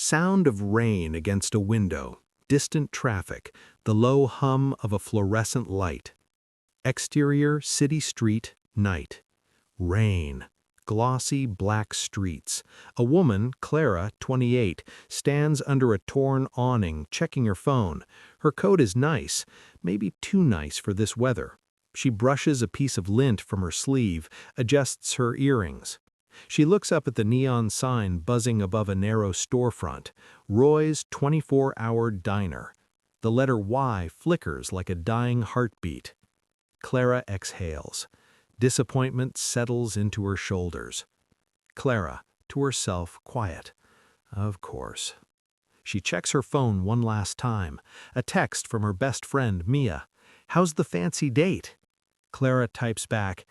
Sound of rain against a window, distant traffic, the low hum of a fluorescent light. Exterior, city street, night. Rain. Glossy black streets. A woman, Clara, 28, stands under a torn awning, checking her phone. Her coat is nice, maybe too nice for this weather. She brushes a piece of lint from her sleeve, adjusts her earrings. She looks up at the neon sign buzzing above a narrow storefront, Roy's 24-hour diner. The letter Y flickers like a dying heartbeat. Clara exhales. Disappointment settles into her shoulders. Clara, to herself, quiet. Of course. She checks her phone one last time. A text from her best friend, Mia. "How's the fancy date?" Clara types back,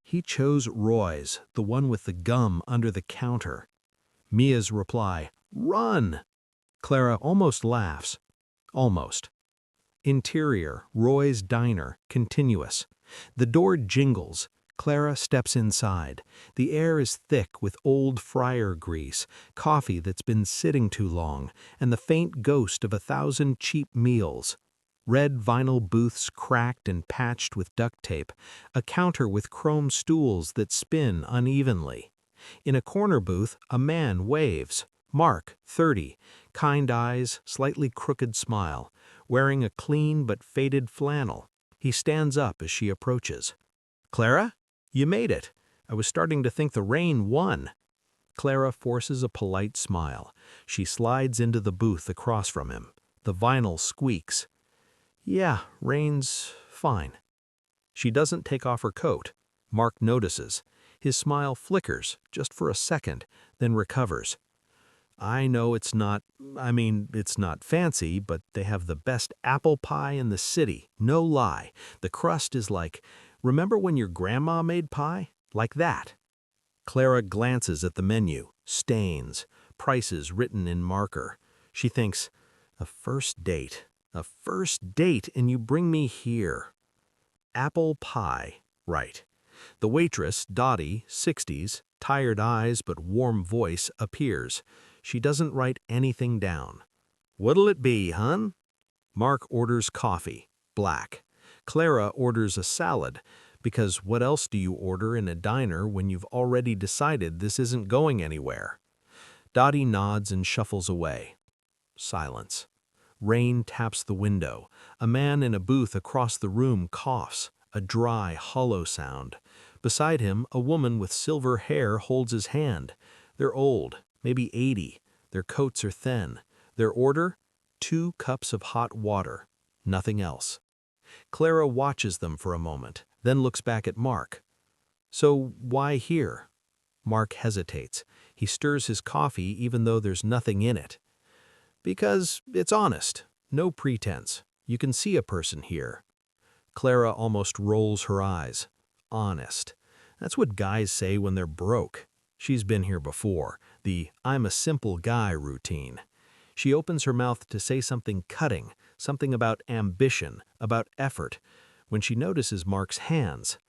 "He chose Roy's, the one with the gum under the counter." Mia's reply, "Run!" Clara almost laughs. Almost. Interior, Roy's diner, continuous. The door jingles. Clara steps inside. The air is thick with old fryer grease, coffee that's been sitting too long, and the faint ghost of 1,000 cheap meals. Red vinyl booths cracked and patched with duct tape, a counter with chrome stools that spin unevenly. In a corner booth, a man waves. Mark, 30, kind eyes, slightly crooked smile, wearing a clean but faded flannel. He stands up as she approaches. "Clara? You made it. I was starting to think the rain won." Clara forces a polite smile. She slides into the booth across from him. The vinyl squeaks. "Yeah, rain's fine." She doesn't take off her coat. Mark notices. His smile flickers, just for a second, then recovers. "I know it's not fancy, but they have the best apple pie in the city, no lie. The crust is like, remember when your grandma made pie? Like that." Clara glances at the menu, stains, prices written in marker. She thinks, a first date, and you bring me here. Apple pie, right. The waitress, Dottie, 60s, tired eyes but warm voice, appears. She doesn't write anything down. "What'll it be, hun?" Mark orders coffee, black. Clara orders a salad, because what else do you order in a diner when you've already decided this isn't going anywhere? Dottie nods and shuffles away. Silence. Rain taps the window. A man in a booth across the room coughs, a dry, hollow sound. Beside him, a woman with silver hair holds his hand. They're old, maybe 80. Their coats are thin. Their order? 2 cups of hot water. Nothing else. Clara watches them for a moment, then looks back at Mark. "So why here?" Mark hesitates. He stirs his coffee even though there's nothing in it. "Because it's honest. No pretense. You can see a person here." Clara almost rolls her eyes. Honest. That's what guys say when they're broke. She's been here before, the "I'm a simple guy" routine. She opens her mouth to say something cutting, something about ambition, about effort, when she notices Mark's hands.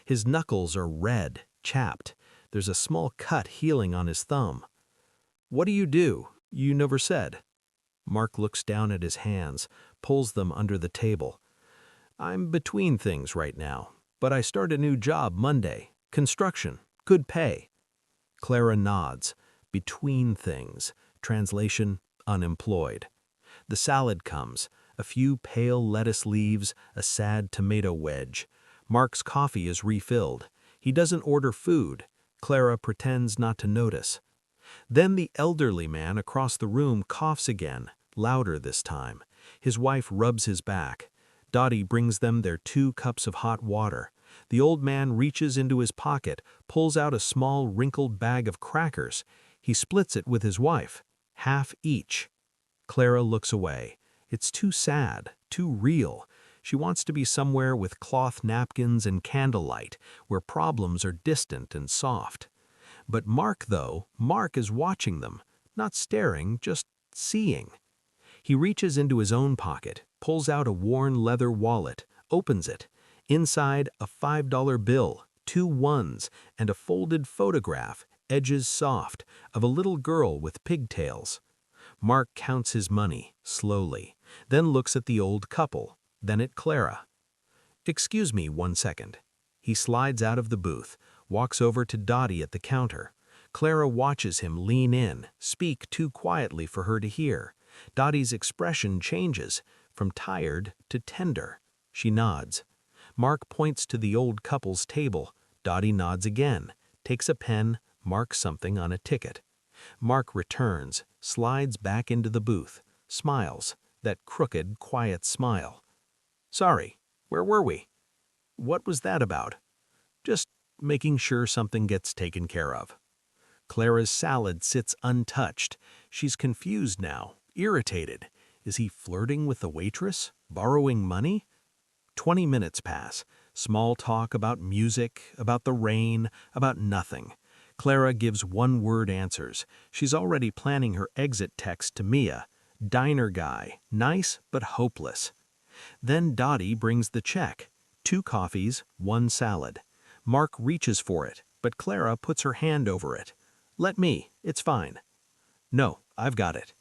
His knuckles are red, chapped. There's a small cut healing on his thumb. "What do? You never said." Mark looks down at his hands, pulls them under the table. "I'm between things right now, but I start a new job Monday. Construction, good pay." Clara nods. Between things. Translation, unemployed. The salad comes. A few pale lettuce leaves, a sad tomato wedge. Mark's coffee is refilled. He doesn't order food. Clara pretends not to notice. Then the elderly man across the room coughs again, louder this time. His wife rubs his back. Dottie brings them their 2 cups of hot water. The old man reaches into his pocket, pulls out a small wrinkled bag of crackers. He splits it with his wife, half each. Clara looks away. It's too sad, too real. She wants to be somewhere with cloth napkins and candlelight, where problems are distant and soft. But Mark is watching them, not staring, just seeing. He reaches into his own pocket, pulls out a worn leather wallet, opens it. Inside, a $5 bill, 2 ones, and a folded photograph, edges soft, of a little girl with pigtails. Mark counts his money, slowly, then looks at the old couple, then at Clara. "Excuse me 1 second." He slides out of the booth, walks over to Dottie at the counter. Clara watches him lean in, speak too quietly for her to hear. Dottie's expression changes, from tired to tender. She nods. Mark points to the old couple's table. Dottie nods again, takes a pen, marks something on a ticket. Mark returns, slides back into the booth, smiles, that crooked, quiet smile. "Sorry, where were we? What was that about?" "Just making sure something gets taken care of." Clara's salad sits untouched. She's confused now, irritated. Is he flirting with the waitress? Borrowing money? 20 minutes pass. Small talk about music, about the rain, about nothing. Clara gives one-word answers. She's already planning her exit text to Mia. Diner guy, nice but hopeless. Then Dottie brings the check. 2 coffees, 1 salad. Mark reaches for it, but Clara puts her hand over it. "Let me, it's fine." "No, I've got it."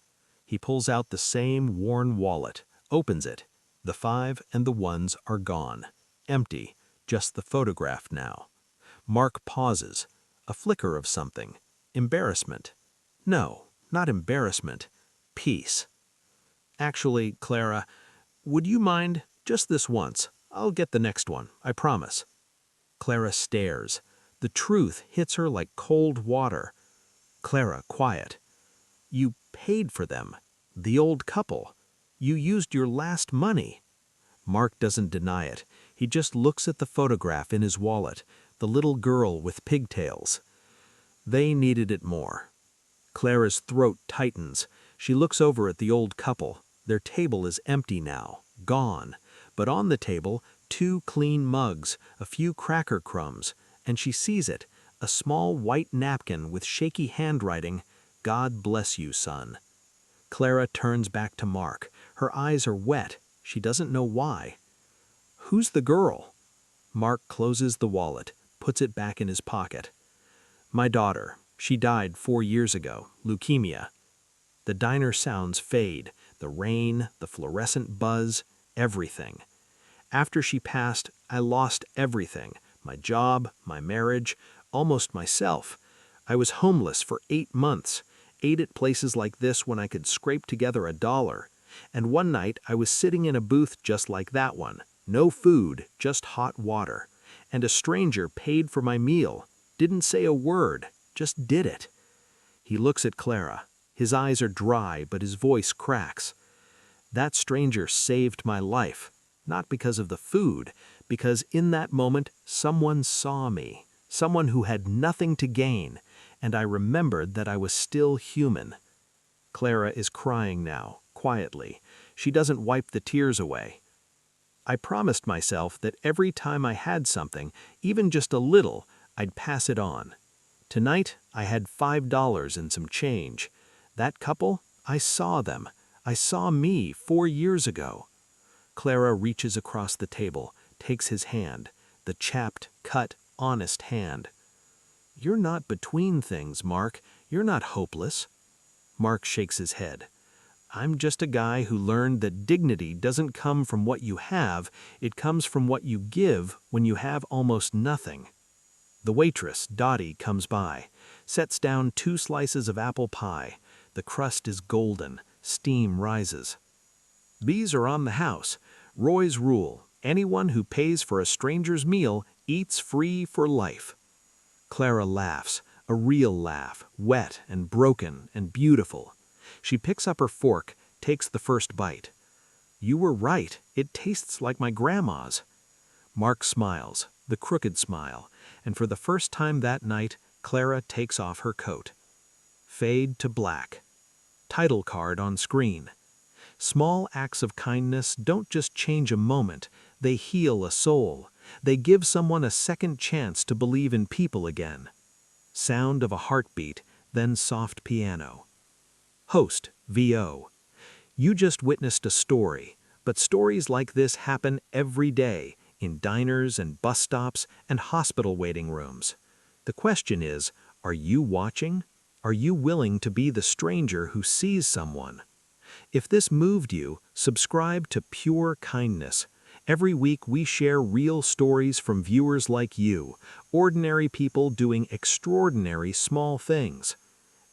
He pulls out the same worn wallet, opens it. The 5 and the 1s are gone. Empty, just the photograph now. Mark pauses. A flicker of something. Embarrassment. No, not embarrassment. Peace. "Actually, Clara, would you mind? Just this once. I'll get the next one, I promise." Clara stares. The truth hits her like cold water. "Clara, quiet. You paid for them. The old couple. You used your last money." Mark doesn't deny it. He just looks at the photograph in his wallet, the little girl with pigtails. They needed it more. Clara's throat tightens. She looks over at the old couple. Their table is empty now, gone. But on the table, 2 clean mugs, a few cracker crumbs, and she sees it, a small white napkin with shaky handwriting, "God bless you, son." Clara turns back to Mark. Her eyes are wet. She doesn't know why. "Who's the girl?" Mark closes the wallet, puts it back in his pocket. "My daughter. She died 4 years ago, leukemia." The diner sounds fade, the rain, the fluorescent buzz, everything. "After she passed, I lost everything, my job, my marriage, almost myself. I was homeless for 8 months, ate at places like this when I could scrape together $1. And one night I was sitting in a booth just like that one, no food, just hot water. And a stranger paid for my meal, didn't say a word, just did it." He looks at Clara. His eyes are dry, but his voice cracks. "That stranger saved my life, not because of the food, because in that moment someone saw me, someone who had nothing to gain, and I remembered that I was still human." Clara is crying now, quietly. She doesn't wipe the tears away. "I promised myself that every time I had something, even just a little, I'd pass it on. Tonight, I had $5 and some change. That couple, I saw them. I saw me 4 years ago." Clara reaches across the table, takes his hand, the chapped, cut, honest hand. "You're not between things, Mark. You're not hopeless." Mark shakes his head. "I'm just a guy who learned that dignity doesn't come from what you have, it comes from what you give when you have almost nothing." The waitress, Dottie, comes by, sets down 2 slices of apple pie. The crust is golden, steam rises. "These are on the house. Roy's rule, anyone who pays for a stranger's meal eats free for life." Clara laughs, a real laugh, wet and broken and beautiful. She picks up her fork, takes the first bite. "You were right, it tastes like my grandma's." Mark smiles, the crooked smile, and for the first time that night, Clara takes off her coat. Fade to black. Title card on screen. Small acts of kindness don't just change a moment, they heal a soul. They give someone a second chance to believe in people again. Sound of a heartbeat, then soft piano. Host, VO. You just witnessed a story, but stories like this happen every day in diners and bus stops and hospital waiting rooms. The question is, are you watching? Are you willing to be the stranger who sees someone? If this moved you, subscribe to Pure Kindness. Every week we share real stories from viewers like you, ordinary people doing extraordinary small things.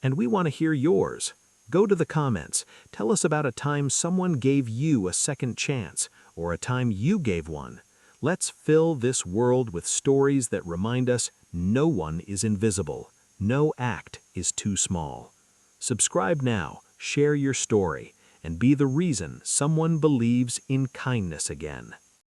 And we want to hear yours. Go to the comments. Tell us about a time someone gave you a second chance, or a time you gave one. Let's fill this world with stories that remind us no one is invisible. No act is too small. Subscribe now, share your story, and be the reason someone believes in kindness again.